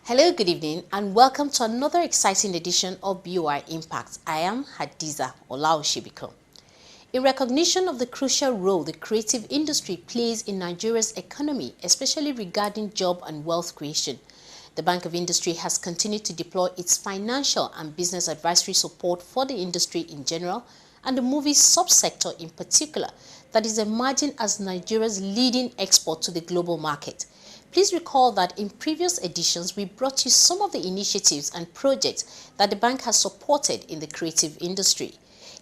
Hello, good evening, and welcome to another exciting edition of BoI Impact. I am Hadiza Olaosebikan. In recognition of the crucial role the creative industry plays in Nigeria's economy, especially regarding job and wealth creation, the Bank of Industry has continued to deploy its financial and business advisory support for the industry in general and the movie subsector in particular that is emerging as Nigeria's leading export to the global market. Please recall that in previous editions, we brought you some of the initiatives and projects that the bank has supported in the creative industry.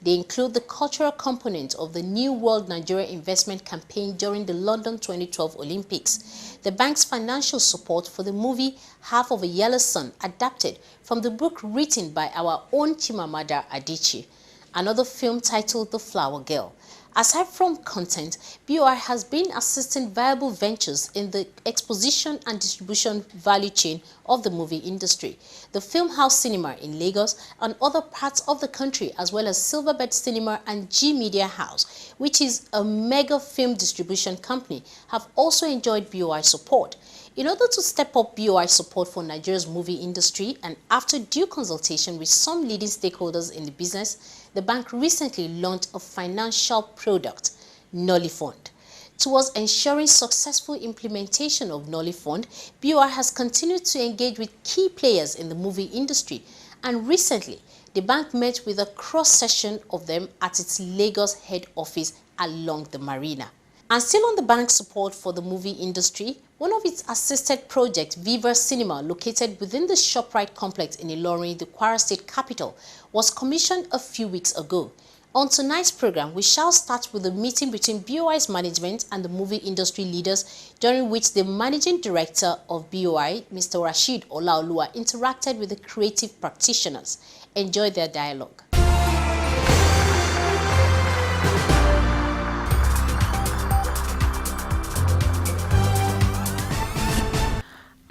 They include the cultural component of the New World Nigeria Investment Campaign during the London 2012 Olympics, the bank's financial support for the movie Half of a Yellow Sun, adapted from the book written by our own Chimamanda Adichie, another film titled The Flower Girl. Aside from content, BoI has been assisting viable ventures in the exposition and distribution value chain of the movie industry, the Film House Cinema in Lagos and other parts of the country, as well as Silverbird Cinema and G Media House, which is a mega film distribution company, have also enjoyed BoI support. In order to step up BoI support for Nigeria's movie industry and after due consultation with some leading stakeholders in the business, the bank recently launched a financial product, NollyFund. Towards ensuring successful implementation of NollyFund, BoI has continued to engage with key players in the movie industry, and recently, the bank met with a cross-section of them at its Lagos head office along the marina. And still on the bank's support for the movie industry, one of its assisted projects, Viva Cinema, located within the ShopRite complex in Ilorin, the Kwara State capital, was commissioned a few weeks ago. On tonight's program, we shall start with a meeting between BoI's management and the movie industry leaders, during which the managing director of BoI, Mr. Rashid Olaoluwa, interacted with the creative practitioners. Enjoy their dialogue.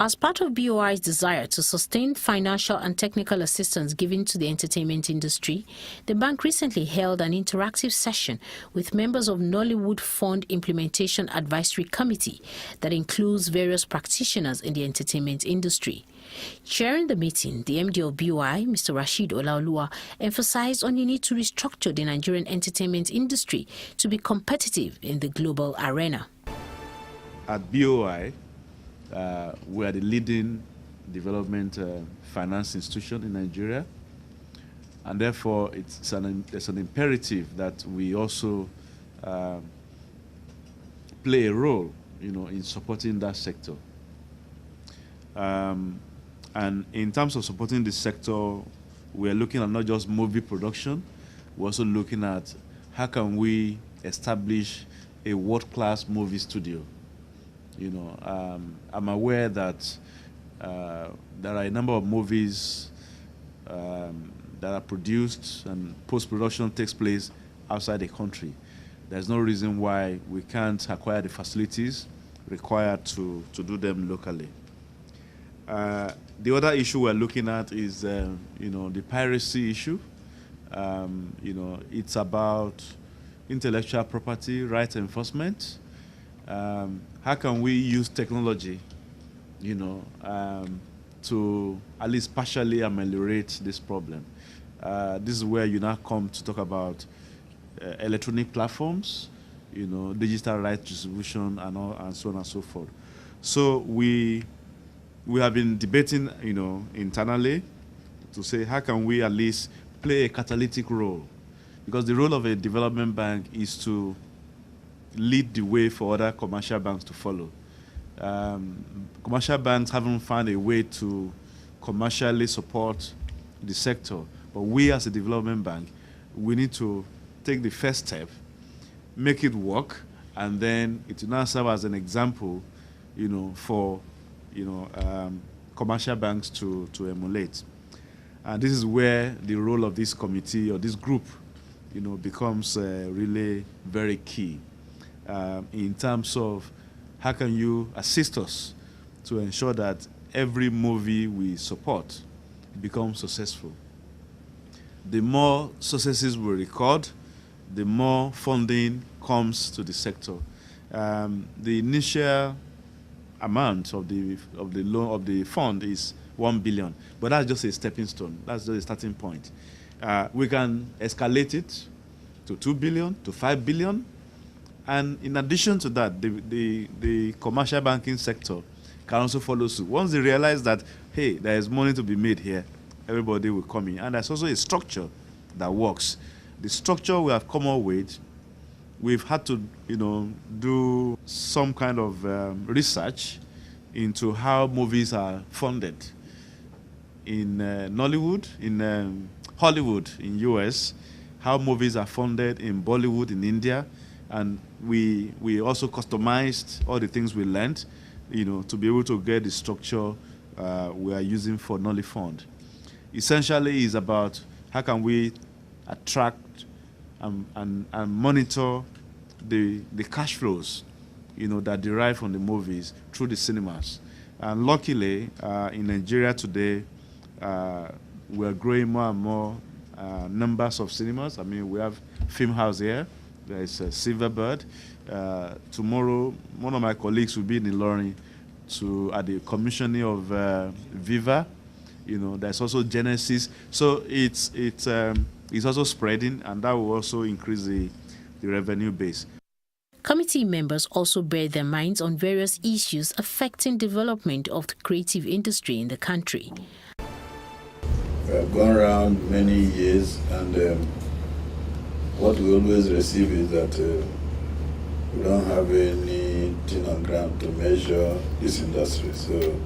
As part of BoI's desire to sustain financial and technical assistance given to the entertainment industry, the bank recently held an interactive session with members of Nollywood Fund Implementation Advisory Committee that includes various practitioners in the entertainment industry. Chairing the meeting, the MD of BoI, Mr. Rashid Olaoluwa, emphasized on the need to restructure the Nigerian entertainment industry to be competitive in the global arena. At BoI, we are the leading development finance institution in Nigeria, and therefore it's an imperative that we also play a role, in supporting that sector. And in terms of supporting this sector, we are looking at not just movie production, we're also looking at how can we establish a world-class movie studio. I'm aware that there are a number of movies that are produced and post-production takes place outside the country. There's no reason why we can't acquire the facilities required to do them locally. The other issue we're looking at is, the piracy issue. It's about intellectual property, right enforcement. How can we use technology, to at least partially ameliorate this problem? This is where you now come to talk about electronic platforms, digital rights distribution, and so on and so forth. So we have been debating, internally to say how can we at least play a catalytic role, because the role of a development bank is to lead the way for other commercial banks to follow. Commercial banks haven't found a way to commercially support the sector, but we as a development bank, we need to take the first step, make it work, and then it will now serve as an example, for commercial banks to emulate. And this is where the role of this committee or this group, becomes really very key. In terms of how can you assist us to ensure that every movie we support becomes successful. The more successes we record, the more funding comes to the sector. The initial amount of the loan of the fund is 1 billion, but that's just a stepping stone. That's just a starting point. We can escalate it to 2 billion, to 5 billion, and in addition to that, the commercial banking sector can also follow suit. Once they realize that, hey, there is money to be made here, everybody will come in. And there's also a structure that works. The structure we have come up with, we've had to, do some kind of research into how movies are funded. In Nollywood, in Hollywood in US, how movies are funded in Bollywood in India, and we also customized all the things we learned, to be able to get the structure we are using for NollyFund. Essentially, is about how can we attract and monitor the cash flows, that derive from the movies through the cinemas. And luckily, in Nigeria today, we are growing more and more numbers of cinemas. I mean, we have Film House here. There is Silverbird. Tomorrow, one of my colleagues will be in Ilorin at the commissioning of Viva. There's also Genesis. So it's also spreading, and that will also increase the revenue base. Committee members also bear their minds on various issues affecting development of the creative industry in the country. We have gone around many years, and what we always receive is that we don't have anything on ground to measure this industry, so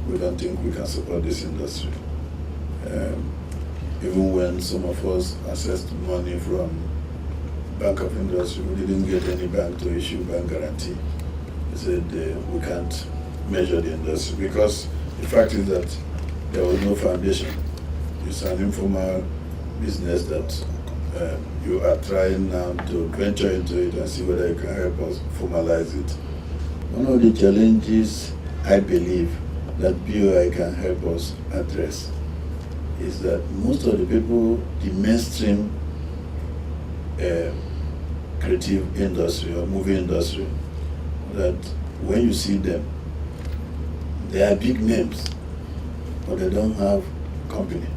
we don't think we can support this industry. Even when some of us accessed money from Bank of Industry, we didn't get any bank to issue bank guarantee. They said we can't measure the industry because the fact is that there was no foundation. It's an informal business that you are trying now to venture into it and see whether you can help us formalize it. One of the challenges I believe that BoI can help us address is that most of the people, the mainstream creative industry or movie industry, that when you see them, they are big names, but they don't have company.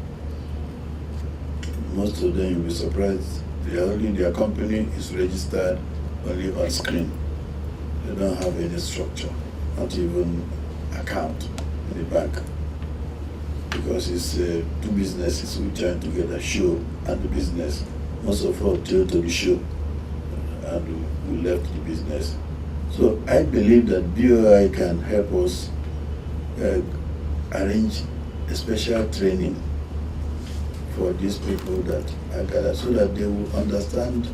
Most of them, you'll be surprised, their company is registered only on screen. They don't have any structure, not even account in the bank. Because it's two businesses we join together, show and the business. Most of us due to the show, and we left the business. So I believe that BoI can help us arrange a special training for these people that are gathered, so that they will understand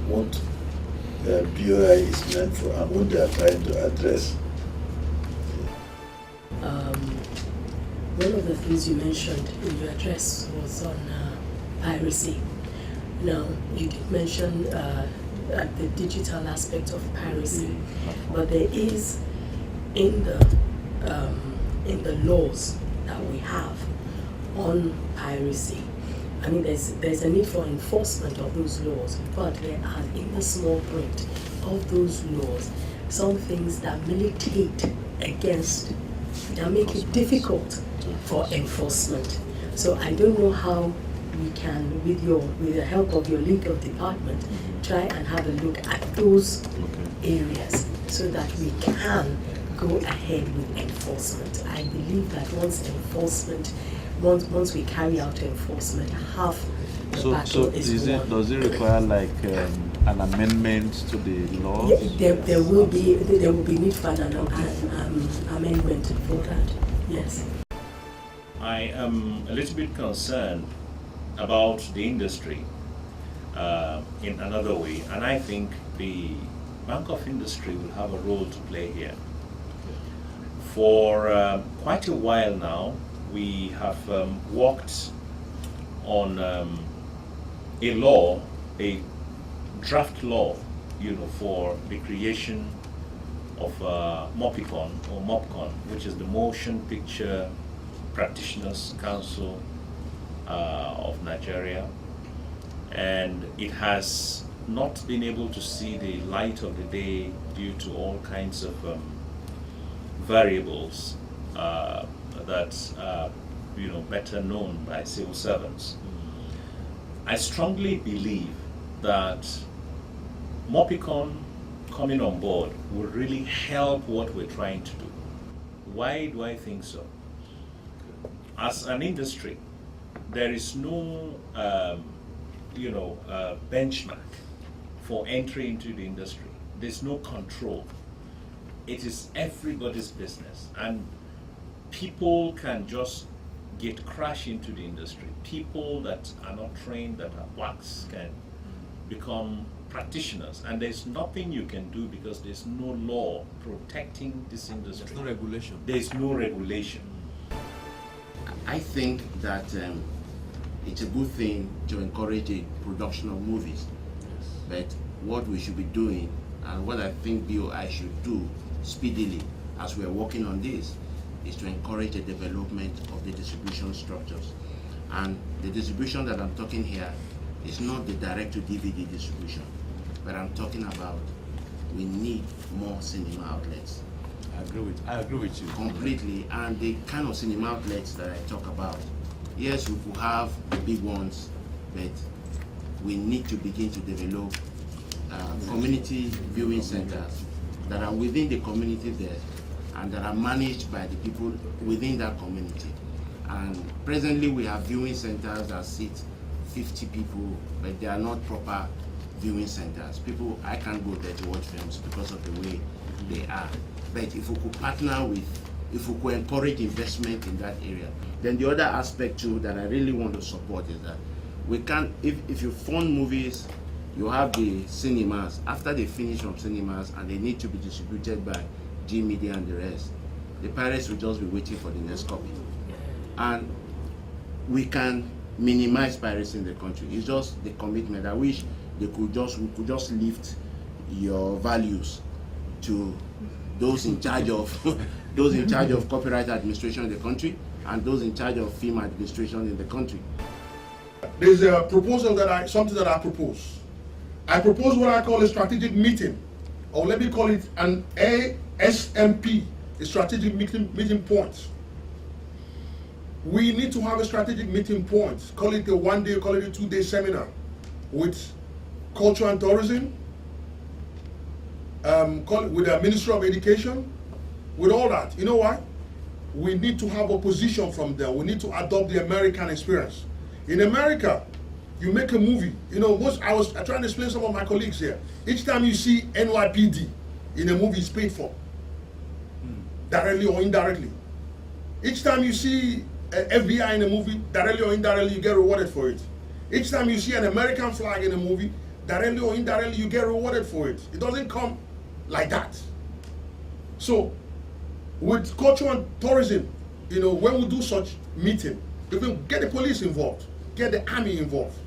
what BoI is meant for and what they are trying to address. One of the things you mentioned in your address was on piracy. Now, you did mention the digital aspect of piracy, but there is in the laws that we have on piracy. I mean, there's a need for enforcement of those laws, but there are in the small print of those laws some things that militate against, that make it difficult for enforcement. So I don't know how we can, with the help of your legal department, try and have a look at those areas so that we can go ahead with enforcement. I believe that once we carry out enforcement, half the battle is won. Does it require like an amendment to the law? Yeah, there will be need for an amendment for that. Yes. I am a little bit concerned about the industry in another way, and I think the Bank of Industry will have a role to play here. For quite a while now, we have worked on a law, a draft law, for the creation of MOPICON or MOPCON, which is the Motion Picture Practitioners Council of Nigeria, and it has not been able to see the light of the day due to all kinds of variables that are better known by civil servants. I strongly believe that Mopicon coming on board will really help what we're trying to do. Why do I think so? As an industry, there is no benchmark for entry into the industry. There's no control. It is everybody's business, and people can just crash into the industry. People that are not trained, that are wax, can become practitioners, and there's nothing you can do because there's no law protecting this industry. There's no regulation. There's no regulation. I think that it's a good thing to encourage the production of movies. Yes. But what we should be doing, and what I think BoI should do speedily as we are working on this, is to encourage the development of the distribution structures. And the distribution that I'm talking here is not the direct-to-DVD distribution, but I'm talking about we need more cinema outlets. I agree with you. Completely. And the kind of cinema outlets that I talk about, yes, we could have the big ones, but we need to begin to develop community viewing centers that are within the community there and that are managed by the people within that community. And presently we have viewing centers that sit 50 people, but they are not proper viewing centers. I can't go there to watch films because of the way they are. But if we could partner with, if we could encourage investment in that area, then the other aspect too that I really want to support is that we can, if you fund movies, you have the cinemas. After they finish from cinemas and they need to be distributed by G Media and the rest, the pirates will just be waiting for the next copy. And we can minimize piracy in the country. It's just the commitment. I wish we could just lift your values to those in charge of copyright administration in the country and those in charge of film administration in the country. There's a proposal something that I propose. I propose what I call a strategic meeting, or let me call it an ASMP, a strategic meeting point. We need to have a strategic meeting point. Call it a 1 day, call it a 2 day seminar with culture and tourism, with the Ministry of Education, with all that. You know why? We need to have opposition from there. We need to adopt the American experience. In America, you make a movie. You know, I was trying to explain to some of my colleagues here. Each time you see NYPD in a movie, it's paid for, directly or indirectly. Each time you see FBI in a movie, directly or indirectly, you get rewarded for it. Each time you see an American flag in a movie, directly or indirectly, you get rewarded for it. It doesn't come like that. So, with culture and tourism, you know, when we do such meeting, even get the police involved, get the army involved.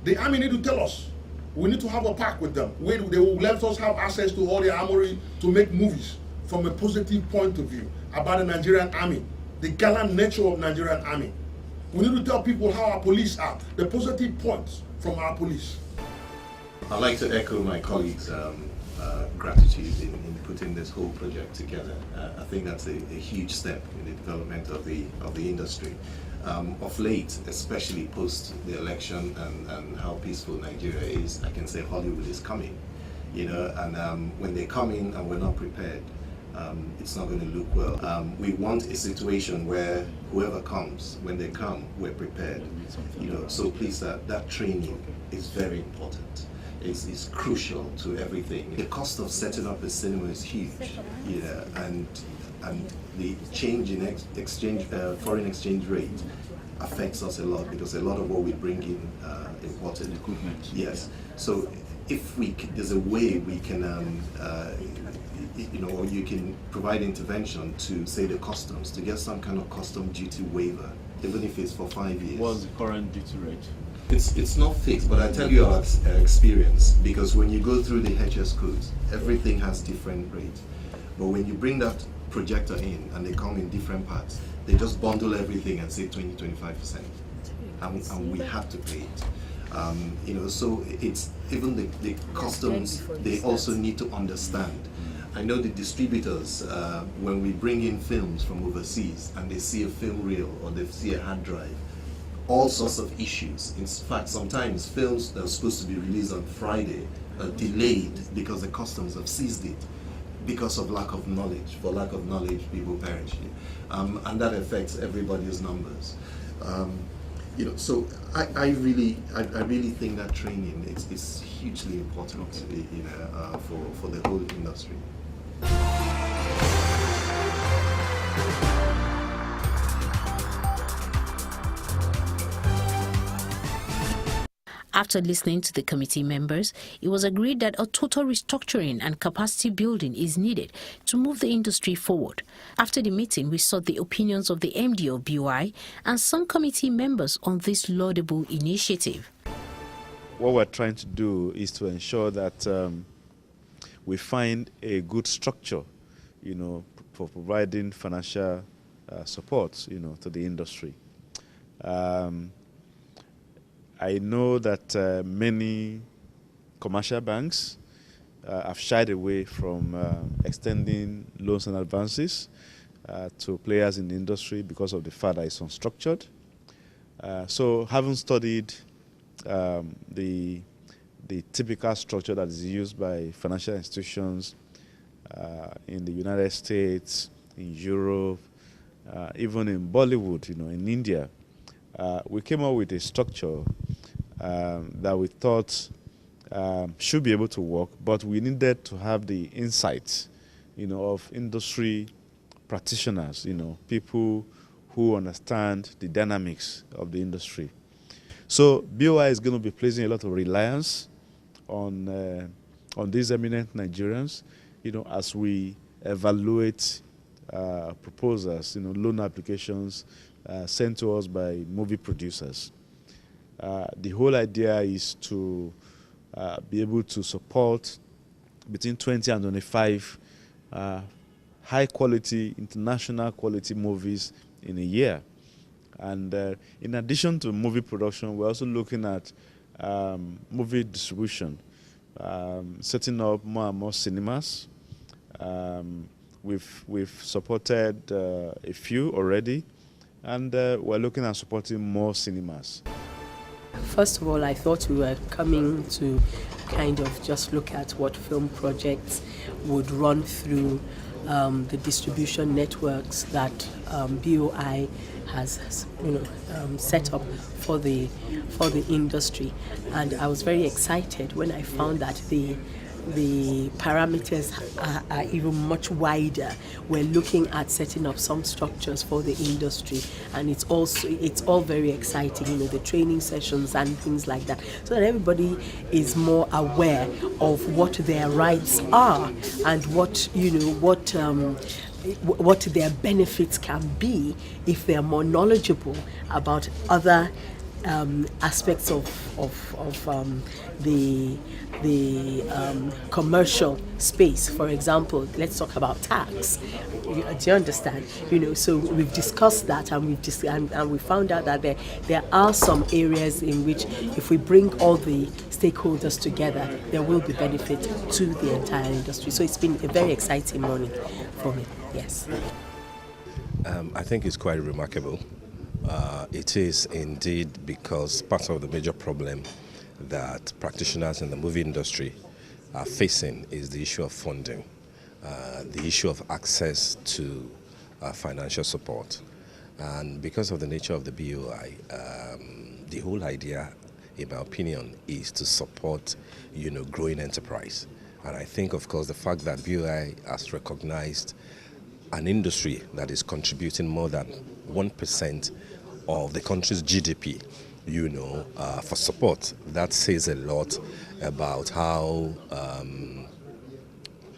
The army need to tell us. We need to have a pact with them where they will let us have access to all the armory to make movies from a positive point of view about the Nigerian army, the gallant nature of Nigerian army. We need to tell people how our police are, the positive points from our police. I'd like to echo my colleagues' gratitude in putting this whole project together. I think that's a huge step in the development of the industry. Of late, especially post the election and how peaceful Nigeria is, I can say Hollywood is coming. You know, and when they come in and we're not prepared, it's not going to look well. We want a situation where whoever comes, when they come, we're prepared. You know, so please, that training is very important. It's crucial to everything. The cost of setting up a cinema is huge. Yeah, and the change in foreign exchange rate affects us a lot because a lot of what we bring in imported equipment. Yes. So if there's a way we can, you know, or you can provide intervention to say the customs to get some kind of custom duty waiver, even if it's for 5 years. What's the current duty rate? It's not fixed, but I tell you our experience, because when you go through the HS codes, everything has different rates. But when you bring that projector in and they come in different parts, they just bundle everything and say 20-25%, and we have to pay it. You know, so it's even the customs, they also need to understand. I know the distributors, when we bring in films from overseas and they see a film reel or they see a hard drive, all sorts of issues. In fact, sometimes films that are supposed to be released on Friday are delayed because the customs have seized it because of lack of knowledge. For lack of knowledge, people perish. And that affects everybody's numbers. You know, so I really think that training is hugely important, you know, for the whole industry. After listening to the committee members, it was agreed that a total restructuring and capacity building is needed to move the industry forward. After the meeting, we sought the opinions of the MD of BoI and some committee members on this laudable initiative. What we're trying to do is to ensure that we find a good structure, you know, for providing financial support, you know, to the industry. I know that many commercial banks have shied away from extending loans and advances to players in the industry because of the fact that it's unstructured. So having studied the typical structure that is used by financial institutions in the United States, in Europe, even in Bollywood, you know, in India, we came up with a structure that we thought should be able to work, but we needed to have the insights, you know, of industry practitioners, you know, people who understand the dynamics of the industry. So BoI is going to be placing a lot of reliance on these eminent Nigerians, you know, as we evaluate proposals, you know, loan applications sent to us by movie producers. The whole idea is to be able to support between 20 and 25 high-quality, international quality movies in a year. And in addition to movie production, we're also looking at movie distribution, setting up more and more cinemas. We've supported a few already, and we're looking at supporting more cinemas. First of all, I thought we were coming to kind of just look at what film projects would run through the distribution networks that BoI has, you know, set up for the industry, and I was very excited when I found that the parameters are even much wider. We're looking at setting up some structures for the industry, and it's all very exciting, you know, the training sessions and things like that, so that everybody is more aware of what their rights are and what, you know, what their benefits can be if they're more knowledgeable about other aspects of the commercial space. For example, let's talk about tax. Do you understand? You know, so we've discussed that, and we found out that there are some areas in which, if we bring all the stakeholders together, there will be benefit to the entire industry. So it's been a very exciting morning for me. Yes. I think it's quite remarkable. It is indeed, because part of the major problem that practitioners in the movie industry are facing is the issue of funding, the issue of access to financial support. And because of the nature of the BoI, the whole idea, in my opinion, is to support, you know, growing enterprise. And I think, of course, the fact that BoI has recognized an industry that is contributing more than 1% of the country's GDP, you know, for support, that says a lot about how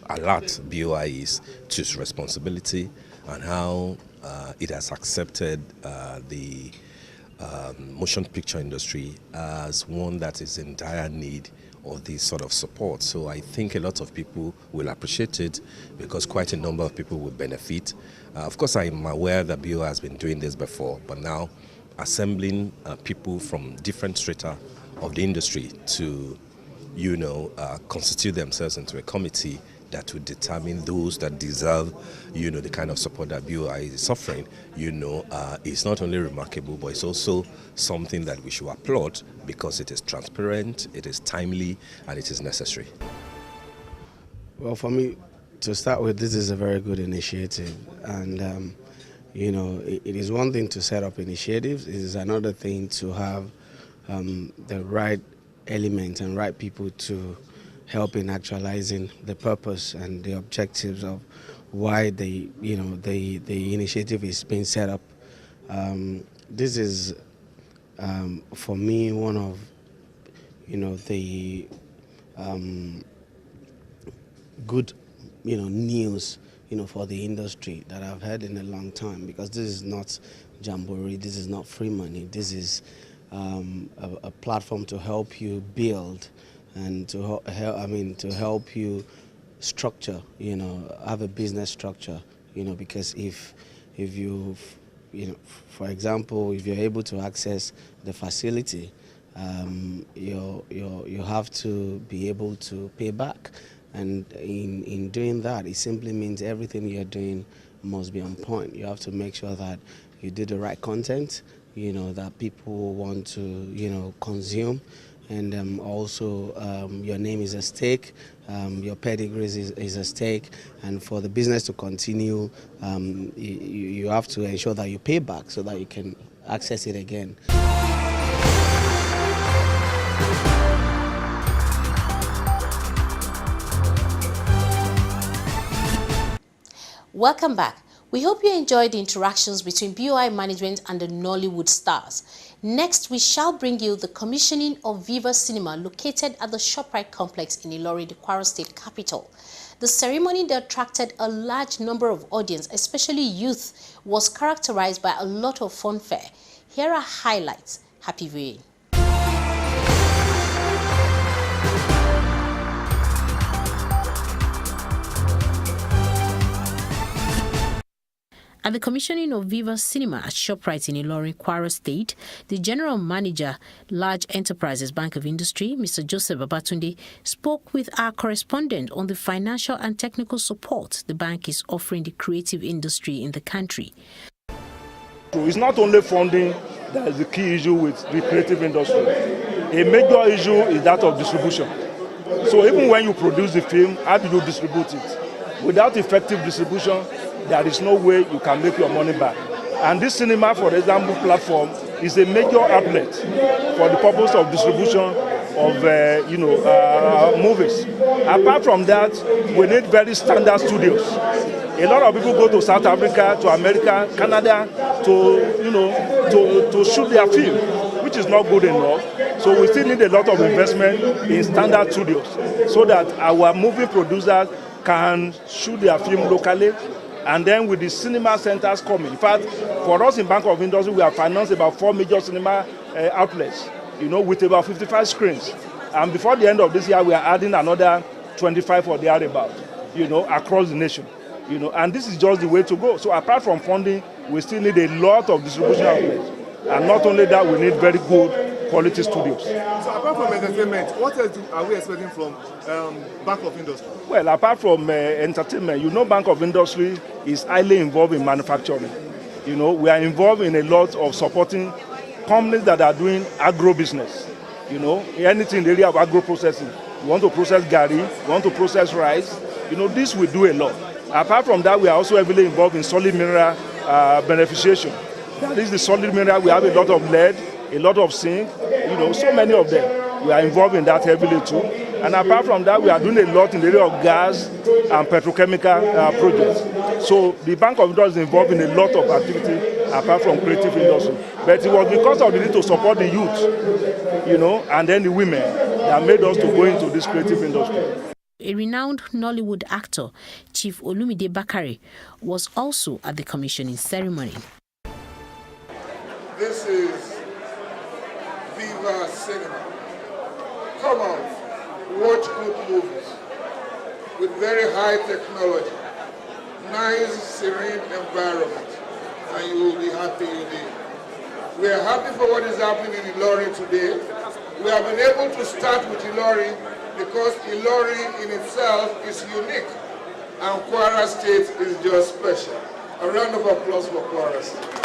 alert BoI is to its responsibility, and how it has accepted the motion picture industry as one that is in dire need of this sort of support. So I think a lot of people will appreciate it, because quite a number of people will benefit. Of course, I'm aware that BoI has been doing this before, but now assembling people from different strata of the industry to, you know, constitute themselves into a committee that would determine those that deserve, the kind of support that BoI is offering, is not only remarkable, but it's also something that we should applaud because it is transparent, it is timely, and it is necessary. Well, for me, to start with, this is a very good initiative, and it is one thing to set up initiatives. It is another thing to have the right elements and right people to help in actualizing the purpose and the objectives of why the initiative is being set up. This is, for me, one of the good news for the industry that I've heard in a long time, because this is not jamboree, this is not free money, this is a platform to help you build and to help you structure, have a business structure, because if you for example, if you're able to access the facility, you have to be able to pay back. And in doing that, it simply means everything you're doing must be on point. You have to make sure that you do the right content, that people want to, consume. And also your name is at stake, your pedigree is at stake. And for the business to continue, you have to ensure that you pay back so that you can access it again. Welcome back. We hope you enjoyed the interactions between BoI management and the Nollywood stars. Next, we shall bring you the commissioning of Viva Cinema located at the ShopRite complex in Ilorin, the Kwara State capital. The ceremony that attracted a large number of audience, especially youth, was characterized by a lot of fanfare. Here are highlights. Happy viewing. At the commissioning of Viva Cinema at ShopRite in Ilorin, Kwara State, the General Manager, Large Enterprises Bank of Industry, Mr. Joseph Babatunde, spoke with our correspondent on the financial and technical support the bank is offering the creative industry in the country. It's not only funding that is the key issue with the creative industry. A major issue is that of distribution. So even when you produce the film, how do you distribute it? Without effective distribution, there is no way you can make your money back. And this cinema, for example, platform is a major outlet for the purpose of distribution of movies. Apart from that, we need very standard studios. A lot of people go to South Africa, to America, Canada to shoot their film, which is not good enough. So we still need a lot of investment in standard studios so that our movie producers can shoot their film locally. And then with the cinema centers coming, in fact, for us in Bank of Industry, we have financed about 4 major cinema outlets, with about 55 screens. And before the end of this year, we are adding another 25 or thereabout, across the nation. And this is just the way to go. So apart from funding, we still need a lot of distribution outlets. And not only that, we need very good quality studios. So apart from entertainment, what else are we expecting from Bank of Industry? Well, apart from entertainment, Bank of Industry is highly involved in manufacturing. We are involved in a lot of supporting companies that are doing agro business. Anything in the area of agro processing. You want to process gari, you want to process rice. This we do a lot. Apart from that, we are also heavily involved in solid mineral beneficiation. That is the solid mineral. We have a lot of lead, a lot of zinc, so many of them. We are involved in that heavily too. And apart from that, we are doing a lot in the area of gas and petrochemical projects. So the Bank of Industry is involved in a lot of activity apart from creative industry. But it was because of the need to support the youth, and then the women that made us to go into this creative industry. A renowned Nollywood actor, Chief Olumide Bakare, was also at the commissioning ceremony. This is Viva Cinema. Come on, watch good movies with very high technology, nice, serene environment, and you will be happy you did. We are happy for what is happening in Ilorin today. We have been able to start with Ilorin because Ilorin in itself is unique. and Kwara State is just special. A round of applause for Kwara State.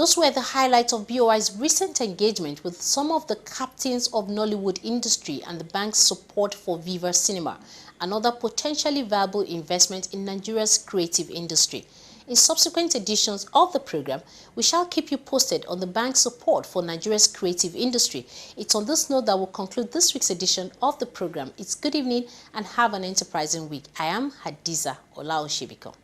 Those were the highlights of BoI's recent engagement with some of the captains of Nollywood industry and the bank's support for Viva Cinema, another potentially viable investment in Nigeria's creative industry. In subsequent editions of the program, we shall keep you posted on the bank's support for Nigeria's creative industry. It's on this note that we'll conclude this week's edition of the program. It's good evening and have an enterprising week. I am Hadiza Olaosebikan.